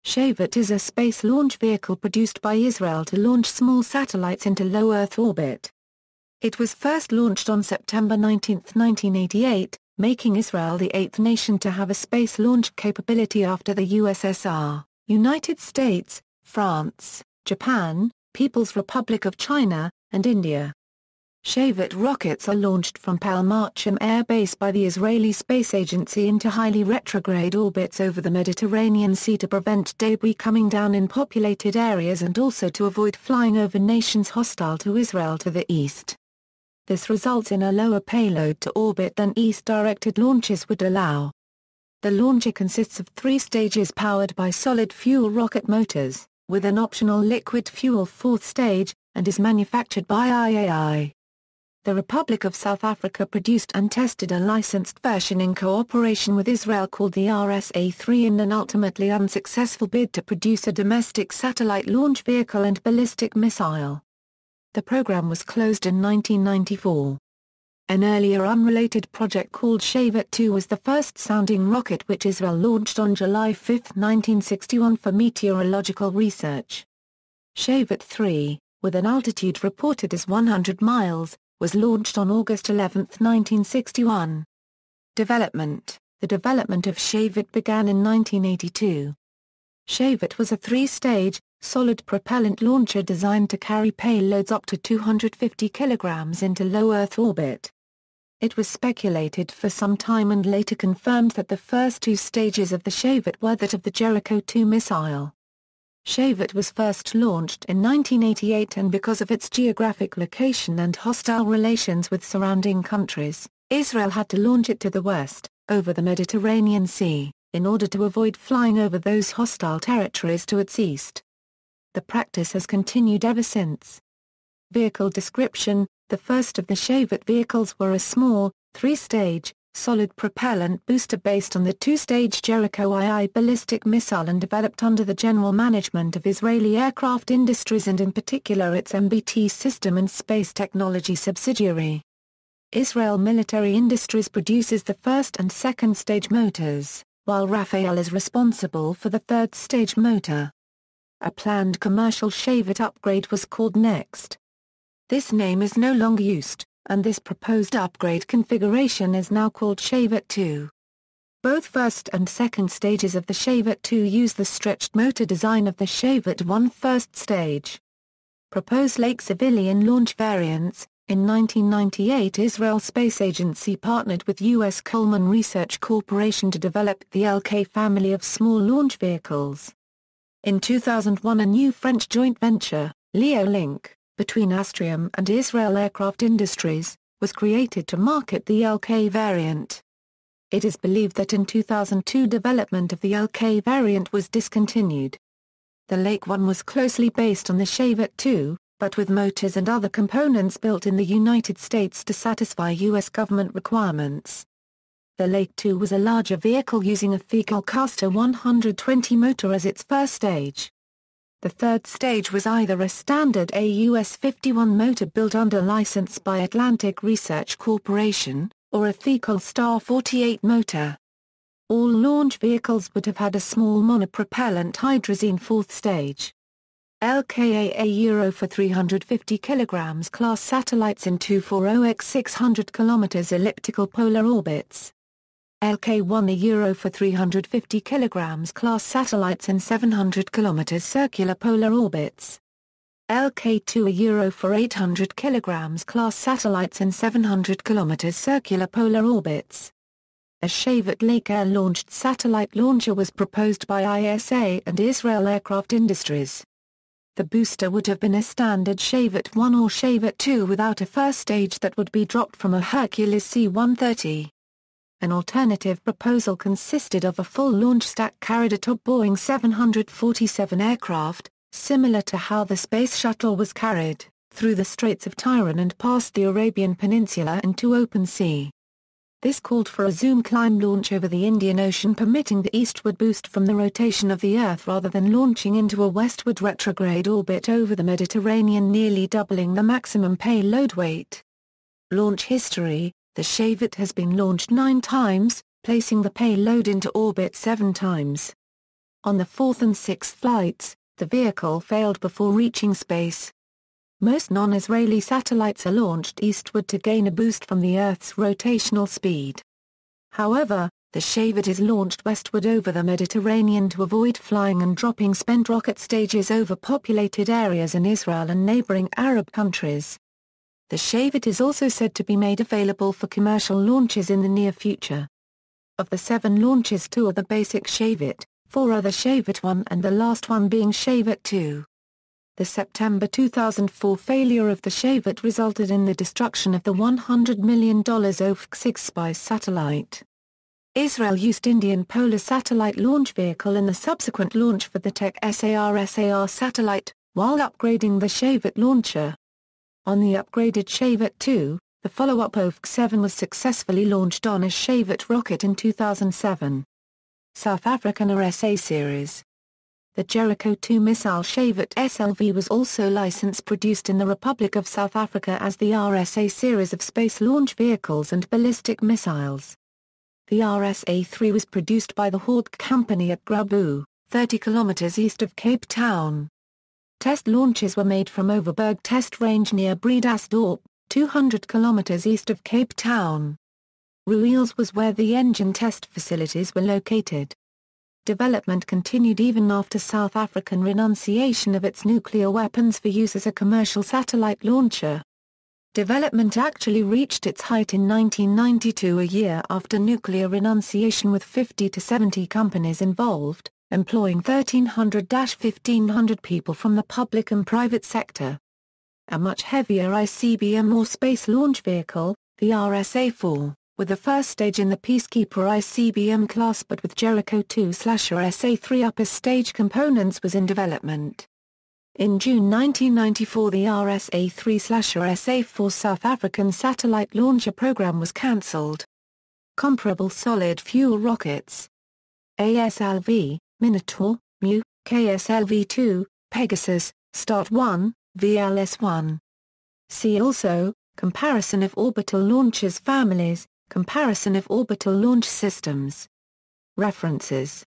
Shavit is a space launch vehicle produced by Israel to launch small satellites into low Earth orbit. It was first launched on September 19, 1988, making Israel the eighth nation to have a space launch capability after the USSR, United States, France, Japan, People's Republic of China, and India. Shavit rockets are launched from Palmachim Airbase by the Israeli Space Agency into highly retrograde orbits over the Mediterranean Sea to prevent debris coming down in populated areas and also to avoid flying over nations hostile to Israel to the east. This results in a lower payload to orbit than east-directed launches would allow. The launcher consists of 3 stages powered by solid fuel rocket motors, with an optional liquid fuel 4th stage, and is manufactured by IAI. The Republic of South Africa produced and tested a licensed version in cooperation with Israel called the RSA-3 in an ultimately unsuccessful bid to produce a domestic satellite launch vehicle and ballistic missile. The program was closed in 1994. An earlier unrelated project called Shavit-2 was the first sounding rocket which Israel launched on July 5, 1961 for meteorological research. Shavit-3, with an altitude reported as 100 miles, was launched on August 11, 1961. Development: the development of Shavit began in 1982. Shavit was a 3-stage, solid propellant launcher designed to carry payloads up to 250 kilograms into low Earth orbit. It was speculated for some time and later confirmed that the first 2 stages of the Shavit were that of the Jericho-2 missile. Shavit was first launched in 1988 and because of its geographic location and hostile relations with surrounding countries, Israel had to launch it to the west, over the Mediterranean Sea, in order to avoid flying over those hostile territories to its east. The practice has continued ever since. Vehicle description: the first of the Shavit vehicles were a small, 3-stage, solid propellant booster based on the 2-stage Jericho II ballistic missile and developed under the general management of Israeli Aircraft Industries and in particular its MBT system and space technology subsidiary. Israel Military Industries produces the 1st and 2nd stage motors, while Rafael is responsible for the 3rd stage motor. A planned commercial Shavit upgrade was called Next. This name is no longer used, and this proposed upgrade configuration is now called Shavit-2. Both 1st and 2nd stages of the Shavit-2 use the stretched motor design of the Shavit-1 1st stage. Proposed Lake civilian launch variants: in 1998 Israel Space Agency partnered with U.S. Coleman Research Corporation to develop the LK family of small launch vehicles. In 2001 a new French joint venture, LEO-Link, between Astrium and Israel Aircraft Industries, was created to market the LK variant. It is believed that in 2002 development of the LK variant was discontinued. The Lake 1 was closely based on the Shavit-2, but with motors and other components built in the United States to satisfy U.S. government requirements. The Lake 2 was a larger vehicle using a Thecal-Caster 120 motor as its first stage. The 3rd stage was either a standard AUS-51 motor built under license by Atlantic Research Corporation, or a Thecal Star 48 motor. All launch vehicles would have had a small monopropellant hydrazine 4th stage. LKAA Euro for 350 kg class satellites in 240x 600 km elliptical polar orbits. LK-1 a Euro for 350 kg class satellites in 700 km circular polar orbits. LK-2 a Euro for 800 kg class satellites in 700 km circular polar orbits. A Shavit Lake air-launched satellite launcher was proposed by ISA and Israel Aircraft Industries. The booster would have been a standard Shavit-1 or Shavit-2 without a first stage that would be dropped from a Hercules C-130. An alternative proposal consisted of a full launch stack carried atop Boeing 747 aircraft, similar to how the Space Shuttle was carried, through the Straits of Tiran and past the Arabian Peninsula into open sea. This called for a zoom-climb launch over the Indian Ocean, permitting the eastward boost from the rotation of the Earth rather than launching into a westward retrograde orbit over the Mediterranean, nearly doubling the maximum payload weight. Launch history: the Shavit has been launched 9 times, placing the payload into orbit 7 times. On the fourth and sixth flights, the vehicle failed before reaching space. Most non-Israeli satellites are launched eastward to gain a boost from the Earth's rotational speed. However, the Shavit is launched westward over the Mediterranean to avoid flying and dropping spent rocket stages over populated areas in Israel and neighboring Arab countries. The Shavit is also said to be made available for commercial launches in the near future. Of the 7 launches, 2 are the basic Shavit, 4 are the Shavit 1 and the last one being Shavit 2. The September 2004 failure of the Shavit resulted in the destruction of the $100 million OFC-6 spy satellite. Israel used Indian Polar Satellite Launch Vehicle in the subsequent launch for the Tech-SAR satellite, while upgrading the Shavit launcher. On the upgraded Shavit 2, the follow-up OFC-7 was successfully launched on a Shavit rocket in 2007. South African RSA series. The Jericho 2 missile Shavit SLV was also license-produced in the Republic of South Africa as the RSA series of space launch vehicles and ballistic missiles. The RSA-3 was produced by the Hawk Company at Grabouw, 30 km east of Cape Town. Test launches were made from Overberg Test Range near Bredasdorp, 200 km east of Cape Town. Ruils was where the engine test facilities were located. Development continued even after South African renunciation of its nuclear weapons for use as a commercial satellite launcher. Development actually reached its height in 1992, a year after nuclear renunciation, with 50 to 70 companies involved, employing 1,300–1,500 people from the public and private sector. A much heavier ICBM or space launch vehicle, the RSA-4, with the first stage in the Peacekeeper ICBM class but with Jericho 2/RSA-3 upper stage components, was in development. In June 1994 the RSA-3/RSA-4 South African satellite launcher program was cancelled. Comparable solid fuel rockets. ASLV, Minotaur, Mu, KSLV-2, Pegasus, Start-1, VLS-1. See also, Comparison of orbital launchers families, Comparison of orbital launch systems. References